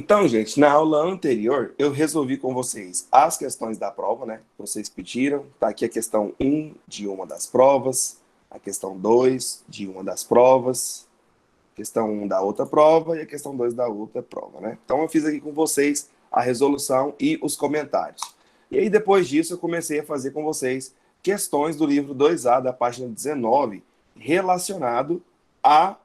Então, gente, na aula anterior, eu resolvi com vocês as questões da prova, né? Vocês pediram. Tá aqui a questão 1 de uma das provas, a questão 2 de uma das provas, questão 1 da outra prova e a questão 2 da outra prova, né? Então, eu fiz aqui com vocês a resolução e os comentários. E aí, depois disso, eu comecei a fazer com vocês questões do livro 2A, da página 19, relacionado a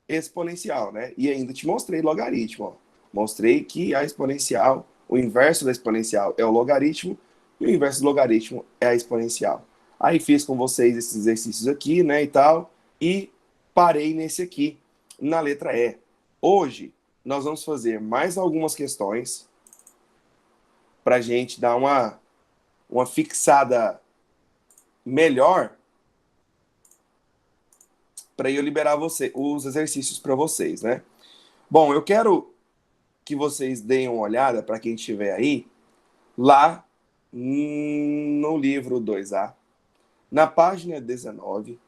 exponencial, né? E ainda te mostrei logaritmo, ó. Mostrei que a exponencial, o inverso da exponencial é o logaritmo e o inverso do logaritmo é a exponencial. Aí fiz com vocês esses exercícios aqui, né, e tal, e parei nesse aqui, na letra E. Hoje, nós vamos fazer mais algumas questões para a gente dar uma fixada melhor para eu liberar os exercícios para vocês, né? Bom, eu quero que vocês deem uma olhada, para quem estiver aí, lá no livro 2A, na página 19,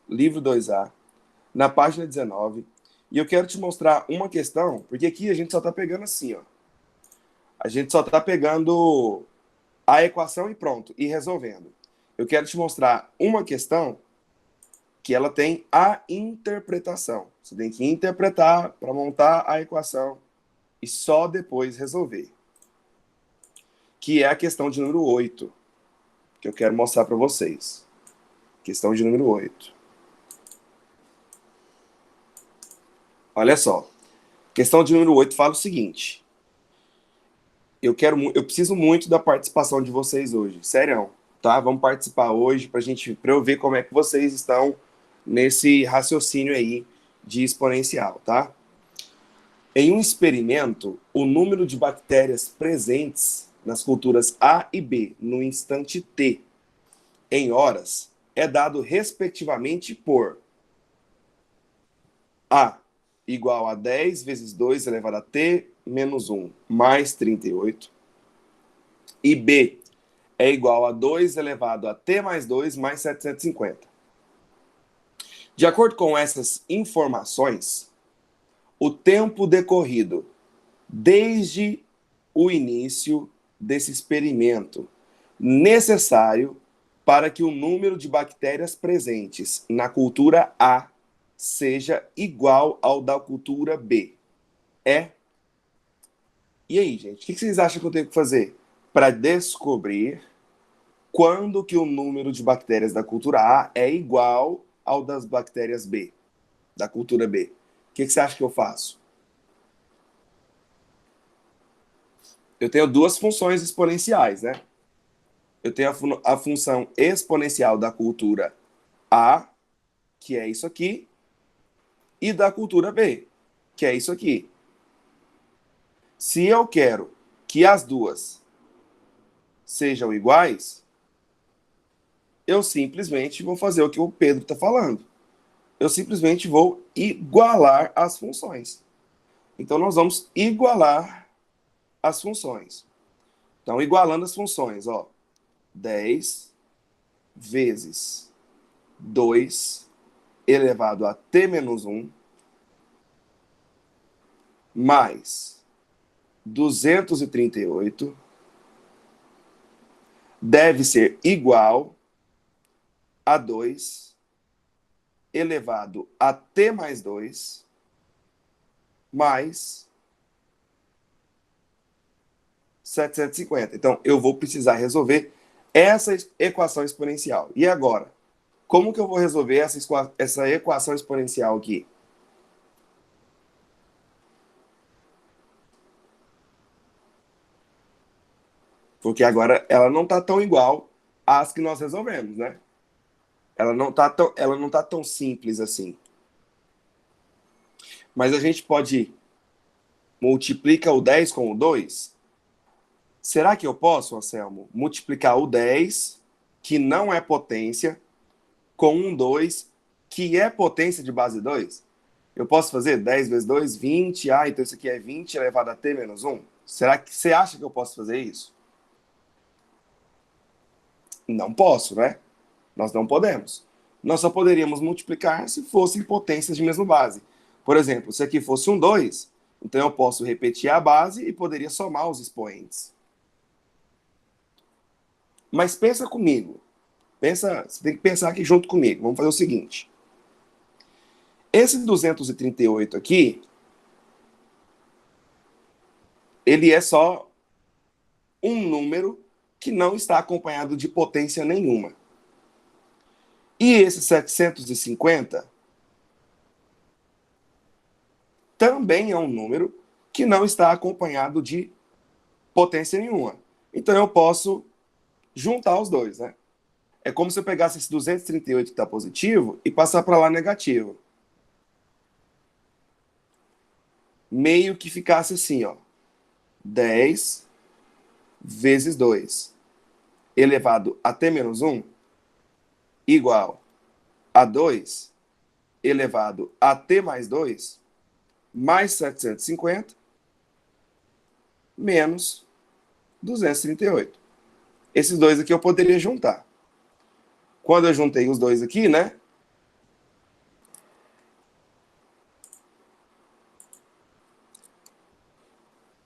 livro 2A, na página 19, e eu quero te mostrar uma questão, porque aqui a gente só está pegando assim, ó. A gente só está pegando a equação e pronto, e resolvendo. Eu quero te mostrar uma questão que ela tem a interpretação. Você tem que interpretar para montar a equação e só depois resolver. Que é a questão de número 8, que eu quero mostrar para vocês. Questão de número 8. Olha só. Questão de número 8 fala o seguinte. Eu preciso muito da participação de vocês hoje. Sério, tá? Vamos participar hoje para eu ver como é que vocês estão nesse raciocínio aí de exponencial, tá? Em um experimento, o número de bactérias presentes nas culturas A e B no instante T em horas é dado respectivamente por A igual a 10 vezes 2 elevado a T menos 1 mais 38 e B é igual a 2 elevado a T mais 2 mais 750. De acordo com essas informações, o tempo decorrido desde o início desse experimento necessário para que o número de bactérias presentes na cultura A seja igual ao da cultura B. E aí, gente, o que vocês acham que eu tenho que fazer para descobrir quando que o número de bactérias da cultura A é igual ao das bactérias B, da cultura B? O que você acha que eu faço? Eu tenho duas funções exponenciais, né? Eu tenho a função exponencial da cultura A, que é isso aqui, e da cultura B, que é isso aqui. Se eu quero que as duas sejam iguais, eu simplesmente vou fazer o que o Pedro está falando. Eu simplesmente vou igualar as funções. Então, nós vamos igualar as funções. Então, igualando as funções, ó, 10 vezes 2 elevado a t menos 1 mais 238 deve ser igual a 2 elevado a t mais 2 mais 750. Então, eu vou precisar resolver essa equação exponencial. E agora? Como que eu vou resolver essa equação exponencial aqui? Porque agora ela não está tão igual às que nós resolvemos, né? Ela não tá tão simples assim. Mas a gente pode multiplicar o 10 com o 2? Será que eu posso, Anselmo, multiplicar o 10, que não é potência, com um 2, que é potência de base 2? Eu posso fazer 10 vezes 2, 20. Ah, então isso aqui é 20 elevado a t menos 1. Será que você acha que eu posso fazer isso? Não posso, né? Nós não podemos. Nós só poderíamos multiplicar se fossem potências de mesma base. Por exemplo, se aqui fosse um 2, Então, eu posso repetir a base e poderia somar os expoentes. Mas pensa comigo. Você tem que pensar aqui junto comigo. Vamos fazer o seguinte. Esse 238 aqui, ele é só um número que não está acompanhado de potência nenhuma. E esse 750 também é um número que não está acompanhado de potência nenhuma. Então eu posso juntar os dois, né? É como se eu pegasse esse 238 que está positivo e passar para lá negativo. Meio que ficasse assim, ó. 10 vezes 2 elevado a t menos 1 igual a 2 elevado a t mais 2 mais 750 menos 238. Esses dois aqui eu poderia juntar. Quando eu juntei os dois aqui, né?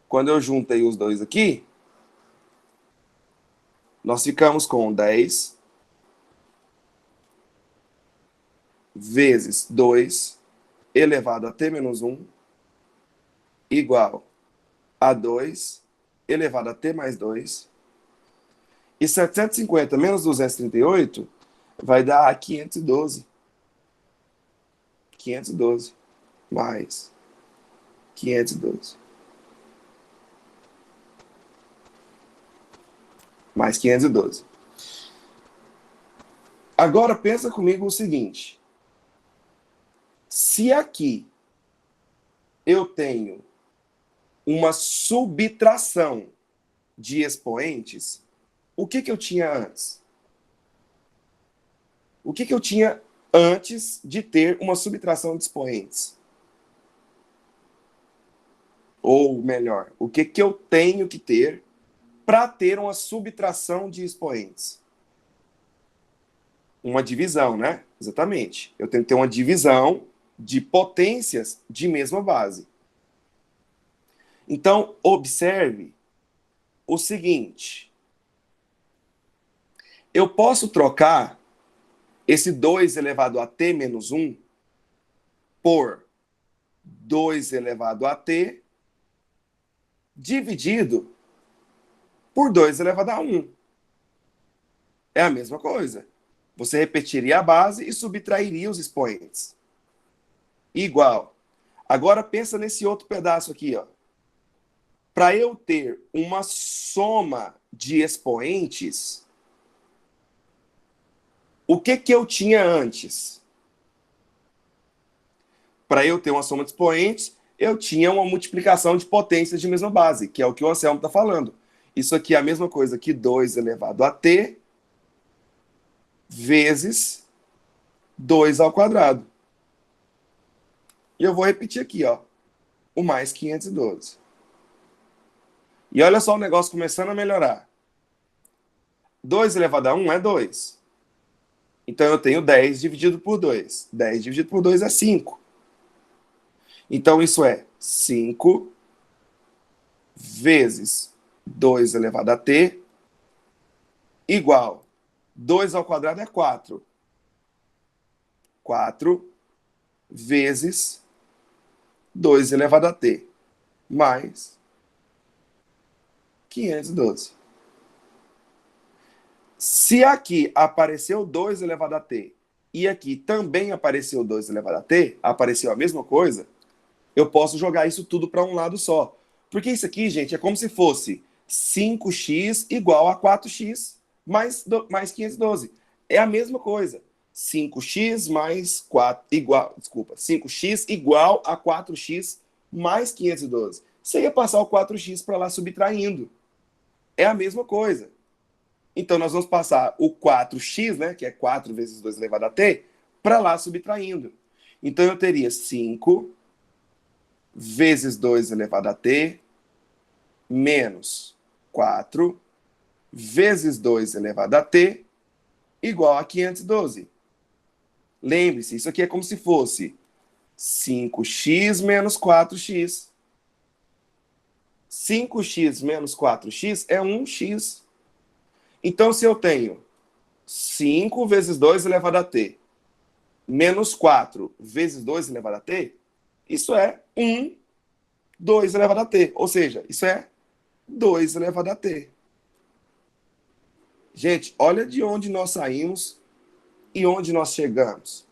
Quando eu juntei os dois aqui, nós ficamos com 10 vezes 2 elevado a t menos 1 igual a 2 elevado a t mais 2. E 750 menos 238 vai dar 512. 512 mais 512. Mais 512. Agora pensa comigo o seguinte. Se aqui eu tenho uma subtração de expoentes, o que eu tinha antes? O que eu tinha antes de ter uma subtração de expoentes? Ou melhor, o que eu tenho que ter para ter uma subtração de expoentes? Uma divisão, né? Exatamente. Eu tenho que ter uma divisão de potências de mesma base. Então, observe o seguinte. Eu posso trocar esse 2 elevado a t menos 1 por 2 elevado a t dividido por 2 elevado a 1. É a mesma coisa. Você repetiria a base e subtrairia os expoentes. Igual. Agora pensa nesse outro pedaço aqui, ó. Para eu ter uma soma de expoentes, o que eu tinha antes? Para eu ter uma soma de expoentes, eu tinha uma multiplicação de potências de mesma base, que é o que o Anselmo está falando. Isso aqui é a mesma coisa que 2 elevado a t vezes 2 ao quadrado. E eu vou repetir aqui, ó, o mais 512. E olha só o negócio começando a melhorar. 2 elevado a 1 é 2. Então eu tenho 10 dividido por 2. 10 dividido por 2 é 5. Então isso é 5 vezes 2 elevado a t igual 2 ao quadrado é 4. 4 vezes 2 elevado a t mais 512. Se aqui apareceu 2 elevado a t e aqui também apareceu 2 elevado a t, apareceu a mesma coisa, eu posso jogar isso tudo para um lado só. Porque isso aqui, gente, é como se fosse 5x igual a 4x mais 512. É a mesma coisa. 5x mais 4 igual, desculpa, 5x igual a 4x mais 512. Você ia passar o 4x para lá subtraindo. É a mesma coisa. Então, nós vamos passar o 4x, né, que é 4 vezes 2 elevado a t, para lá subtraindo. Então, eu teria 5 vezes 2 elevado a t menos 4 vezes 2 elevado a t igual a 512. Lembre-se, isso aqui é como se fosse 5x menos 4x. 5x menos 4x é 1x. Então, se eu tenho 5 vezes 2 elevado a t, menos 4 vezes 2 elevado a t, isso é 2 elevado a t. Ou seja, isso é 2 elevado a t. Gente, olha de onde nós saímos e onde nós chegamos.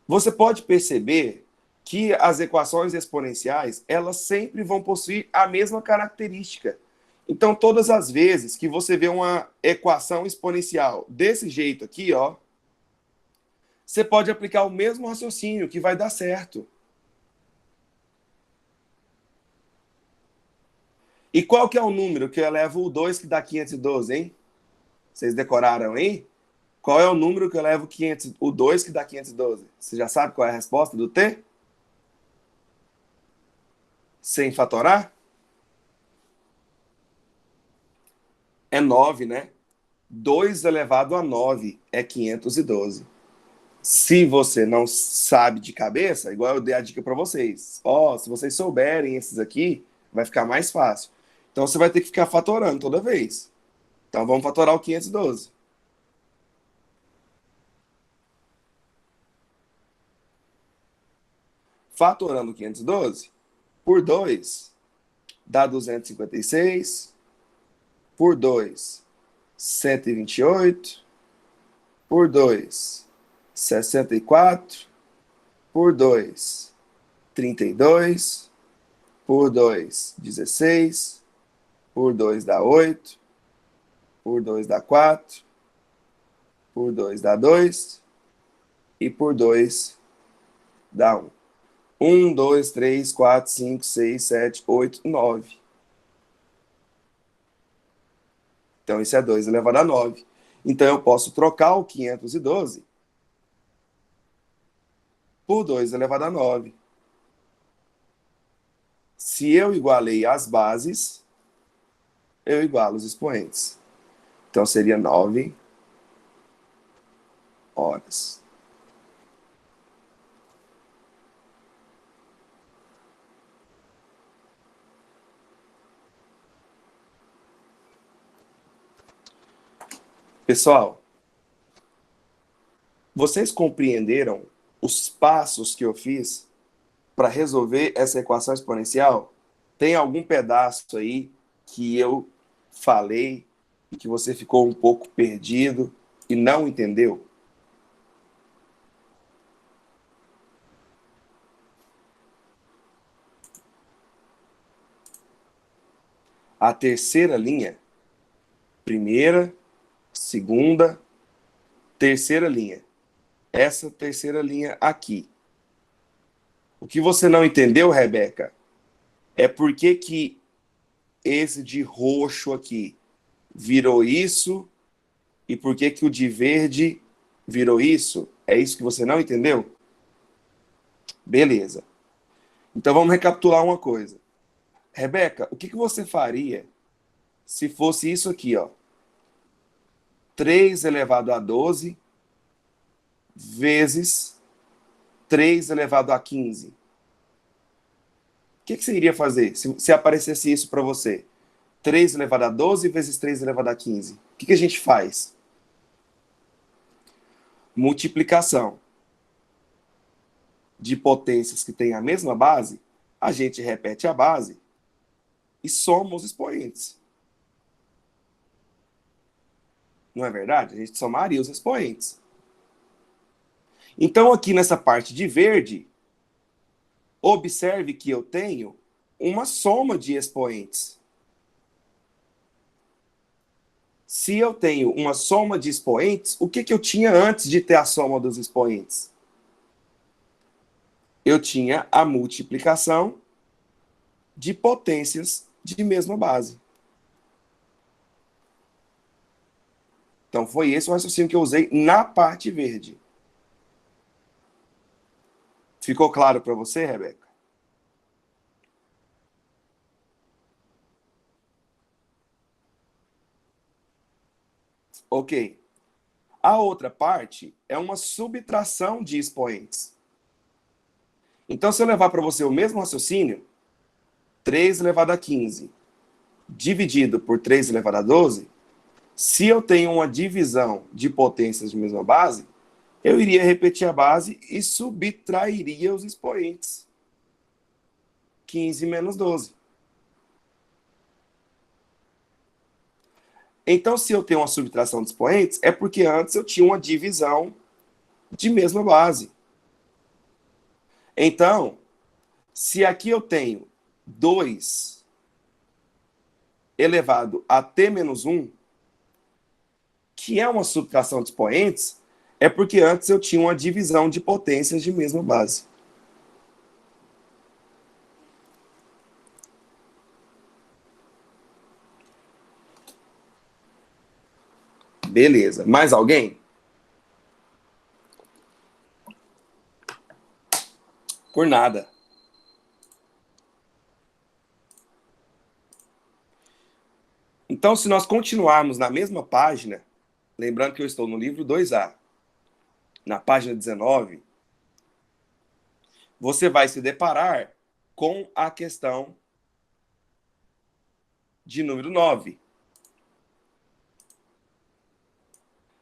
Você pode perceber que as equações exponenciais, elas sempre vão possuir a mesma característica. Então, todas as vezes que você vê uma equação exponencial desse jeito aqui, ó, você pode aplicar o mesmo raciocínio que vai dar certo. E qual que é o número que eleva o 2 que dá 512, hein? Vocês decoraram aí? Qual é o número que eleva o 2 que dá 512? Você já sabe qual é a resposta do t? Sem fatorar? É 9, né? 2 elevado a 9 é 512. Se você não sabe de cabeça, igual eu dei a dica para vocês. Ó, se vocês souberem esses aqui, vai ficar mais fácil. Então você vai ter que ficar fatorando toda vez. Então vamos fatorar o 512. Fatorando 512 por 2 dá 256. Por 2, 128. Por 2, 64. Por 2, 32. Por 2, 16. Por 2 dá 8. Por 2 dá 4. Por 2 dá 2. E por 2 dá 1. 1, 2, 3, 4, 5, 6, 7, 8, 9. Então, isso é 2 elevado a 9. Então, eu posso trocar o 512 por 2 elevado a 9. Se eu igualei as bases, eu igualo os expoentes. Então, seria 9 horas. Pessoal, vocês compreenderam os passos que eu fiz para resolver essa equação exponencial? Tem algum pedaço aí que eu falei e que você ficou um pouco perdido e não entendeu? A terceira linha, primeira, segunda, terceira linha. Essa terceira linha aqui. O que você não entendeu, Rebeca, é por que esse de roxo aqui virou isso e por que o de verde virou isso? É isso que você não entendeu? Beleza. Então vamos recapitular uma coisa. Rebeca, o que você faria se fosse isso aqui, ó? 3 elevado a 12 vezes 3 elevado a 15. O que você iria fazer se aparecesse isso para você? 3 elevado a 12 vezes 3 elevado a 15. O que a gente faz? Multiplicação de potências que têm a mesma base, a gente repete a base e soma os expoentes. Não é verdade? A gente somaria os expoentes. Então, aqui nessa parte de verde, observe que eu tenho uma soma de expoentes. Se eu tenho uma soma de expoentes, o que eu tinha antes de ter a soma dos expoentes? Eu tinha a multiplicação de potências de mesma base. Então, foi esse o raciocínio que eu usei na parte verde. Ficou claro para você, Rebeca? Ok. A outra parte é uma subtração de expoentes. Então, se eu levar para você o mesmo raciocínio, 3 elevado a 15 dividido por 3 elevado a 12, se eu tenho uma divisão de potências de mesma base, eu iria repetir a base e subtrairia os expoentes. 15 menos 12. Então, se eu tenho uma subtração de expoentes, é porque antes eu tinha uma divisão de mesma base. Então, se aqui eu tenho 2 elevado a t menos 1, que é uma subtração de expoentes, é porque antes eu tinha uma divisão de potências de mesma base. Beleza. Mais alguém? Por nada. Então, se nós continuarmos na mesma página, lembrando que eu estou no livro 2A, na página 19, você vai se deparar com a questão de número 9.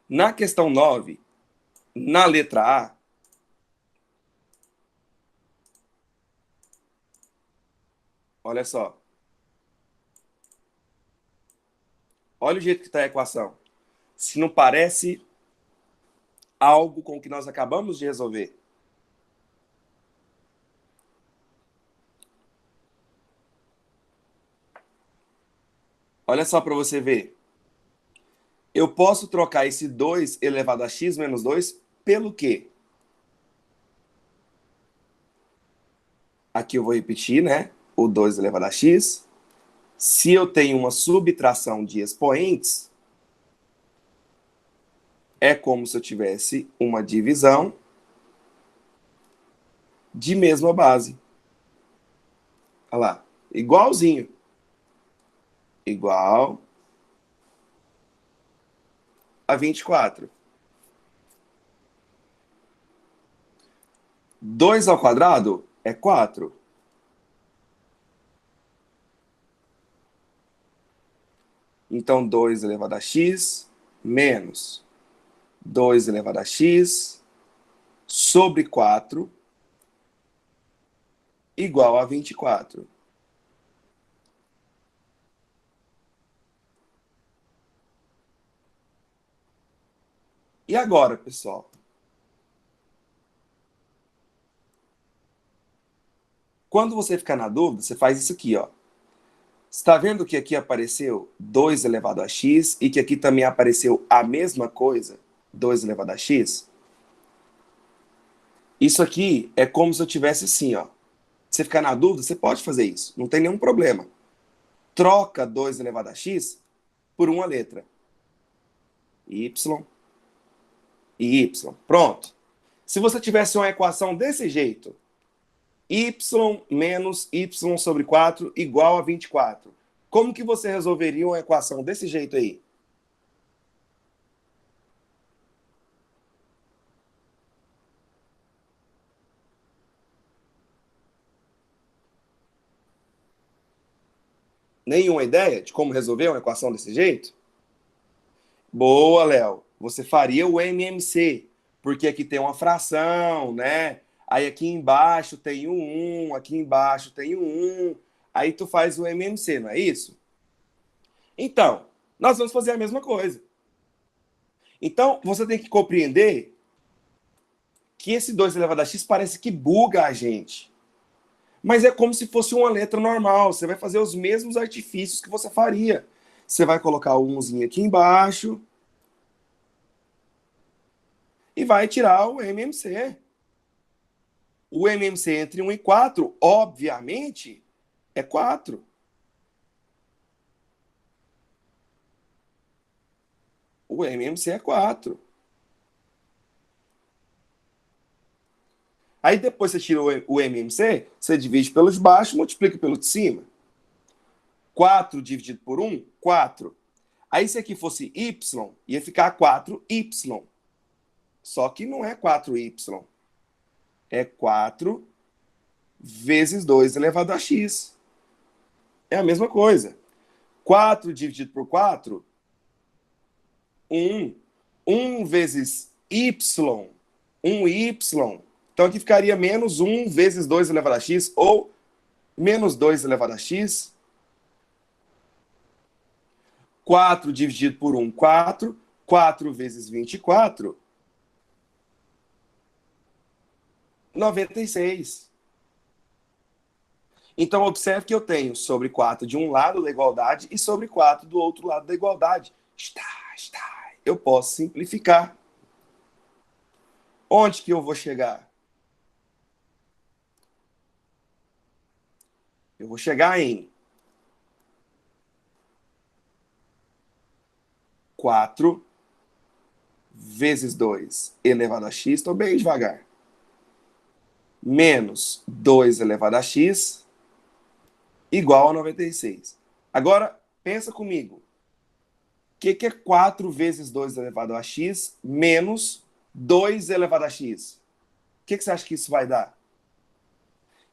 Na questão 9, na letra A, olha só. Olha o jeito que está a equação. Se não parece algo com o que nós acabamos de resolver. Olha só para você ver. Eu posso trocar esse 2 elevado a x menos 2 pelo quê? Aqui eu vou repetir, né? O 2 elevado a x. Se eu tenho uma subtração de expoentes, é como se eu tivesse uma divisão de mesma base. Olha lá. Igualzinho. Igual a 24. 2 ao quadrado é 4. Então, 2 elevado a x menos 2 elevado a x sobre 4 igual a 24. E agora, pessoal? Quando você ficar na dúvida, você faz isso aqui, ó. Está vendo que aqui apareceu 2 elevado a x e que aqui também apareceu a mesma coisa, 2 elevado a x? Isso aqui é como se eu tivesse assim, ó. Você ficar na dúvida, você pode fazer isso, não tem nenhum problema. Troca 2 elevado a x por uma letra. Y e y. Pronto. Se você tivesse uma equação desse jeito, y menos y sobre 4 igual a 24. Como que você resolveria uma equação desse jeito aí? Nenhuma ideia de como resolver uma equação desse jeito? Boa, Léo. Você faria o MMC, porque aqui tem uma fração, né? Aí aqui embaixo tem um 1, aqui embaixo tem um 1. Aí tu faz o MMC, não é isso? Então, nós vamos fazer a mesma coisa. Então, você tem que compreender que esse 2 elevado a x parece que buga a gente. Mas é como se fosse uma letra normal. Você vai fazer os mesmos artifícios que você faria. Você vai colocar o 1zinho aqui embaixo e vai tirar o MMC. O MMC entre 1 e 4, obviamente, é 4. O MMC é 4. Aí depois você tira o MMC, você divide pelos baixos, multiplica pelo de cima. 4 dividido por 1, 4. Aí se aqui fosse y, ia ficar 4y. Só que não é 4y. É 4 vezes 2 elevado a x. É a mesma coisa. 4 dividido por 4, 1. 1 vezes y, 1y. Então aqui ficaria menos 1 vezes 2 elevado a x, ou menos 2 elevado a x. 4 dividido por 1, 4. 4 vezes 24, 96. Então, observe que eu tenho sobre 4 de um lado da igualdade e sobre 4 do outro lado da igualdade. Está. Eu posso simplificar. Onde que eu vou chegar? Eu vou chegar em 4 vezes 2 elevado a x, estou bem devagar, menos 2 elevado a x, igual a 96. Agora, pensa comigo. O que é 4 vezes 2 elevado a x menos 2 elevado a x? O que você acha que isso vai dar?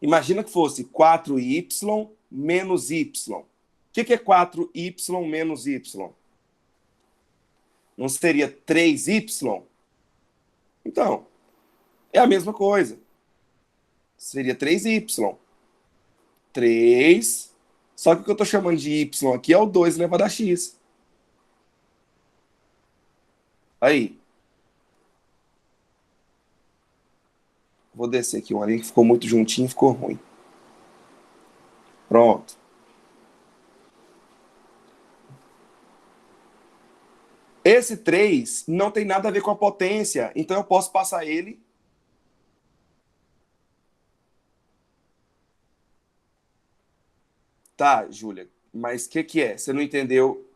Imagina que fosse 4y menos y. O que é 4y menos y? Não seria 3y? Então, é a mesma coisa. Seria 3y. 3, só que o que eu estou chamando de y aqui é o 2 elevado a x. Aí. Vou descer aqui uma linha que ficou muito juntinho, ficou ruim. Pronto. Esse 3 não tem nada a ver com a potência, então eu posso passar ele. Tá, Júlia, mas o que é? Você não entendeu?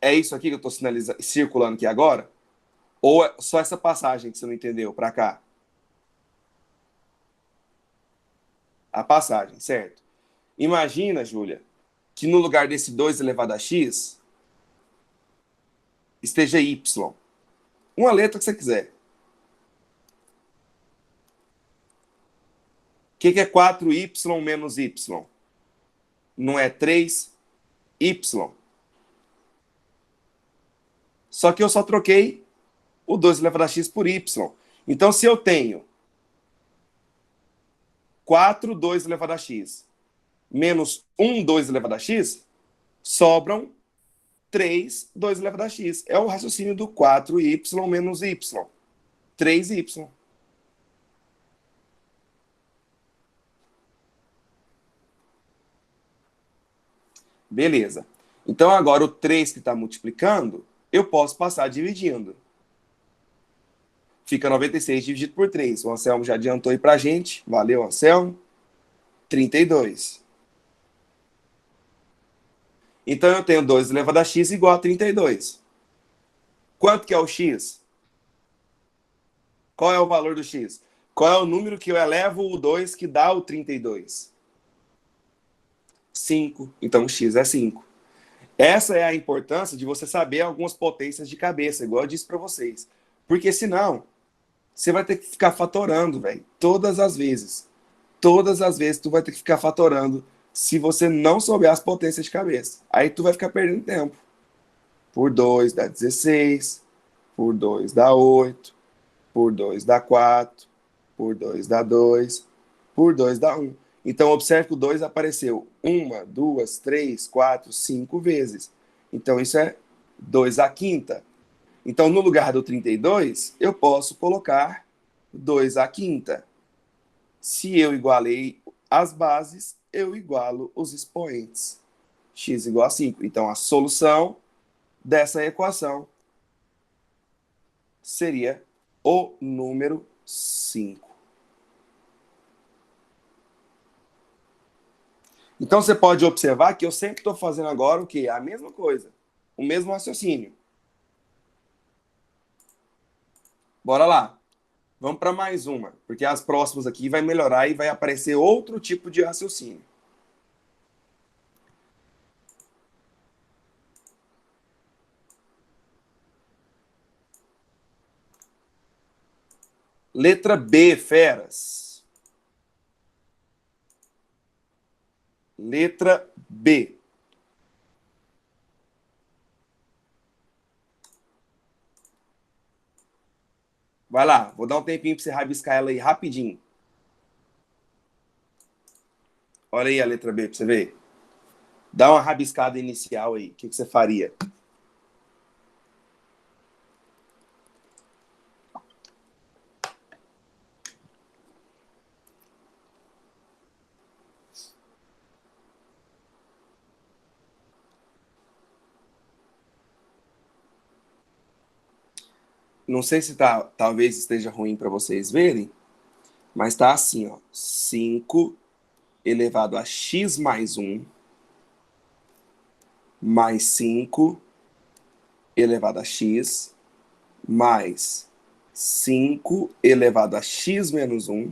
É isso aqui que eu estou circulando aqui agora? Ou é só essa passagem que você não entendeu para cá? A passagem, certo? Imagina, Júlia, que no lugar desse 2 elevado a x esteja y. Uma letra que você quiser. O que é 4y menos y? Não é 3y. Só que eu só troquei o 2 elevado a x por y. Então, se eu tenho 4, 2 elevado a x, menos 1, 2 elevado a x, sobram 3, 2 elevado a x. É o raciocínio do 4y menos y. 3y. Beleza. Então, agora o 3 que está multiplicando, eu posso passar dividindo. Fica 96 dividido por 3. O Anselmo já adiantou aí para a gente. Valeu, Anselmo. 32. Então, eu tenho 2 elevado a x igual a 32. Quanto que é o x? Qual é o valor do x? Qual é o número que eu elevo o 2 que dá o 32? 5. Então, o x é 5. Essa é a importância de você saber algumas potências de cabeça, igual eu disse para vocês. Porque senão, você vai ter que ficar fatorando, velho. Todas as vezes. Todas as vezes tu vai ter que ficar fatorando se você não souber as potências de cabeça. Aí tu vai ficar perdendo tempo. Por 2 dá 16. Por 2 dá 8. Por 2 dá 4. Por 2 dá 2. Por 2 dá 1. Então, observe que o 2 apareceu 1, 2, 3, 4, 5 vezes. Então, isso é 2 à quinta. Então, no lugar do 32, eu posso colocar 2 à quinta. Se eu igualei as bases, eu igualo os expoentes. X igual a 5. Então, a solução dessa equação seria o número 5. Então, você pode observar que eu sempre estou fazendo agora o quê? A mesma coisa. O mesmo raciocínio. Bora lá. Vamos para mais uma, porque as próximas aqui vai melhorar e vai aparecer outro tipo de raciocínio. Letra B, feras. Letra B. Vai lá, vou dar um tempinho para você rabiscar ela aí rapidinho. Olha aí a letra B para você ver. Dá uma rabiscada inicial aí. O que você faria? Não sei se talvez esteja ruim para vocês verem, mas tá assim, ó. 5 elevado a x mais 1 mais 5 elevado a x mais 5 elevado a x menos 1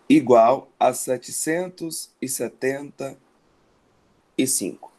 igual a 775.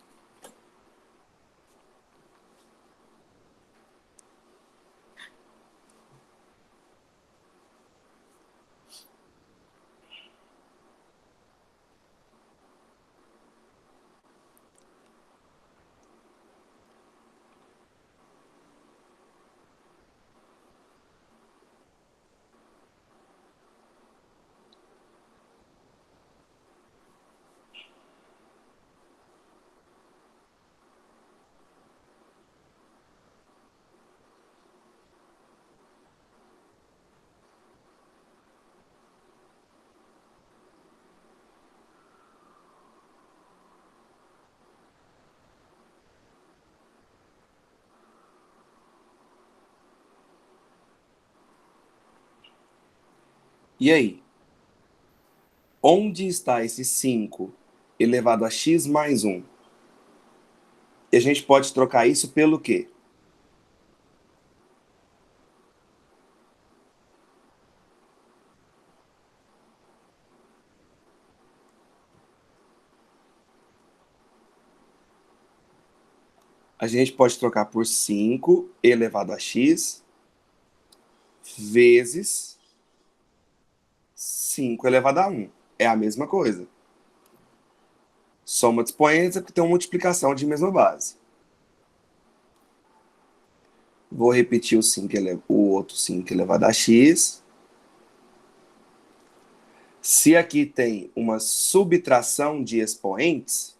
E aí? Onde está esse 5 elevado a x mais 1? E a gente pode trocar isso pelo quê? A gente pode trocar por 5 elevado a x vezes 5 elevado a 1. É a mesma coisa. Soma de expoentes é porque tem uma multiplicação de mesma base. Vou repetir o outro 5 elevado a x. Se aqui tem uma subtração de expoentes,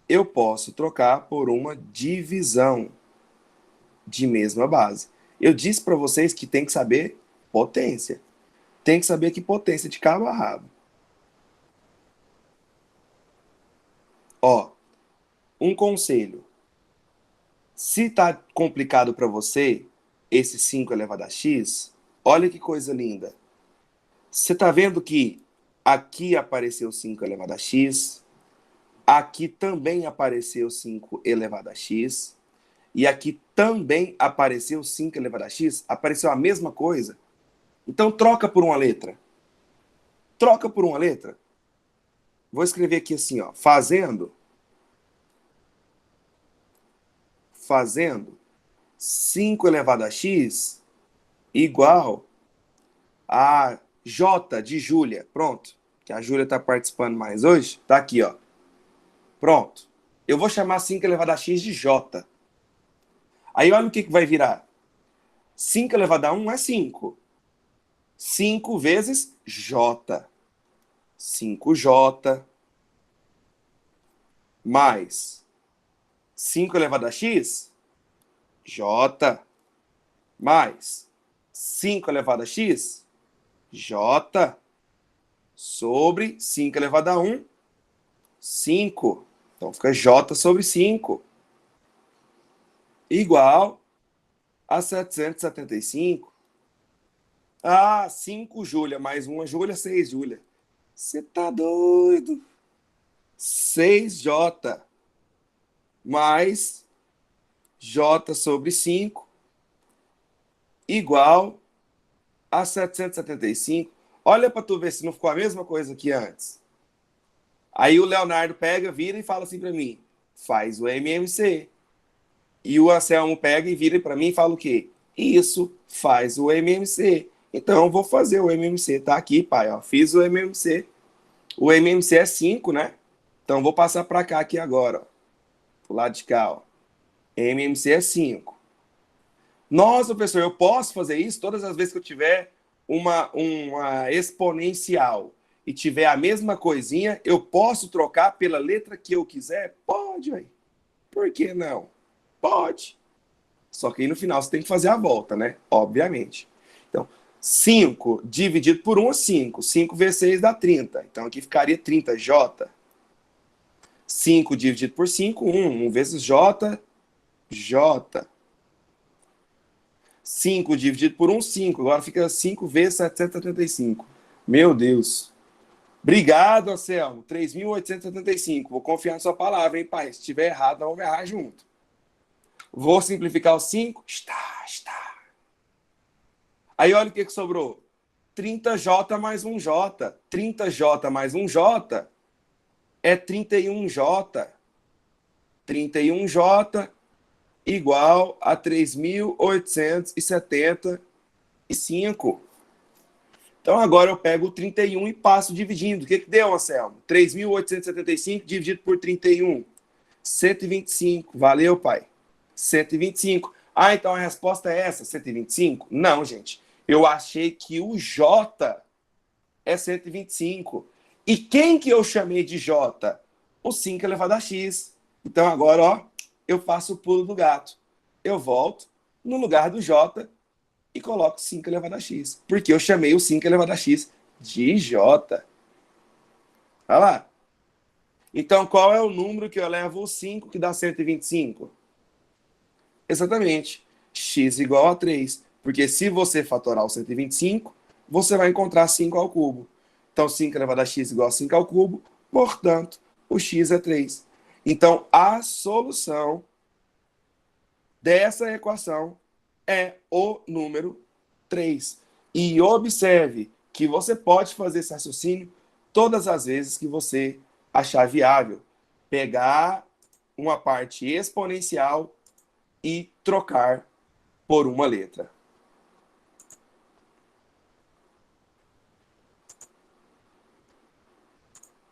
eu posso trocar por uma divisão de mesma base. Eu disse para vocês que tem que saber potência. Tem que saber que potência de cabo a rabo. Ó, um conselho. Se tá complicado para você esse 5 elevado a x, olha que coisa linda. Você tá vendo que aqui apareceu 5 elevado a x, aqui também apareceu 5 elevado a x, e aqui também apareceu 5 elevado a x, apareceu a mesma coisa. Então troca por uma letra. Troca por uma letra. Vou escrever aqui assim, ó, fazendo 5 elevado a x igual a J de Júlia. Pronto. Que a Júlia está participando mais hoje. Tá aqui, ó. Pronto. Eu vou chamar 5 elevado a x de J. Aí olha o que vai virar. 5 elevado a 1 é 5. 5 vezes J. 5J mais 5 elevado a x, J, mais 5 elevado a x, J, sobre 5 elevado a 1, 5. Então fica J sobre 5, igual a 775. Ah, 5 Júlia, mais 1 Júlia, 6 Júlia. Você tá doido? 6J mais J sobre 5 igual a 775. Olha para tu ver se não ficou a mesma coisa que antes. Aí o Leonardo pega, vira e fala assim para mim, faz o MMC. E o Anselmo pega e vira para mim e fala o quê? Isso, faz o MMC. Então eu vou fazer o MMC. Tá aqui, pai, ó, fiz o MMC. O MMC é 5, né? Então, vou passar para cá aqui agora, ó. Pro lado de cá, ó. MMC é 5. Nossa, professor, eu posso fazer isso todas as vezes que eu tiver uma exponencial e tiver a mesma coisinha, eu posso trocar pela letra que eu quiser? Pode, velho. Por que não? Pode. Só que aí no final você tem que fazer a volta, né? Obviamente. Então, 5 dividido por 1 é 5. 5 vezes 6 dá 30. Então aqui ficaria 30J. 5 dividido por 5, 1. 1 vezes J, J. 5 dividido por 1, 5. Agora fica 5 vezes 775. Meu Deus. Obrigado, Anselmo. 3.875. Vou confiar na sua palavra, hein, pai? Se estiver errado, nós vamos errar junto. Vou simplificar o 5. Está. Aí olha o que sobrou. 30J mais 1J. 30J mais 1J é 31J. 31J igual a 3.875. Então agora eu pego o 31 e passo dividindo. O que deu, Anselmo? 3.875 dividido por 31. 125. Valeu, pai. 125. Ah, então a resposta é essa, 125? Não, gente. Eu achei que o J é 125. E quem que eu chamei de J? O 5 elevado a x. Então agora, ó, eu faço o pulo do gato. Eu volto no lugar do J e coloco 5 elevado a x. Porque eu chamei o 5 elevado a x de J. Olha lá. Então, qual é o número que eu levo o 5 que dá 125? Exatamente. X igual a 3. Porque se você fatorar o 125, você vai encontrar 5 ao cubo. Então, 5 elevado a x igual a 5 ao cubo. Portanto, o x é 3. Então, a solução dessa equação é o número 3. E observe que você pode fazer esse raciocínio todas as vezes que você achar viável. Pegar uma parte exponencial e trocar por uma letra.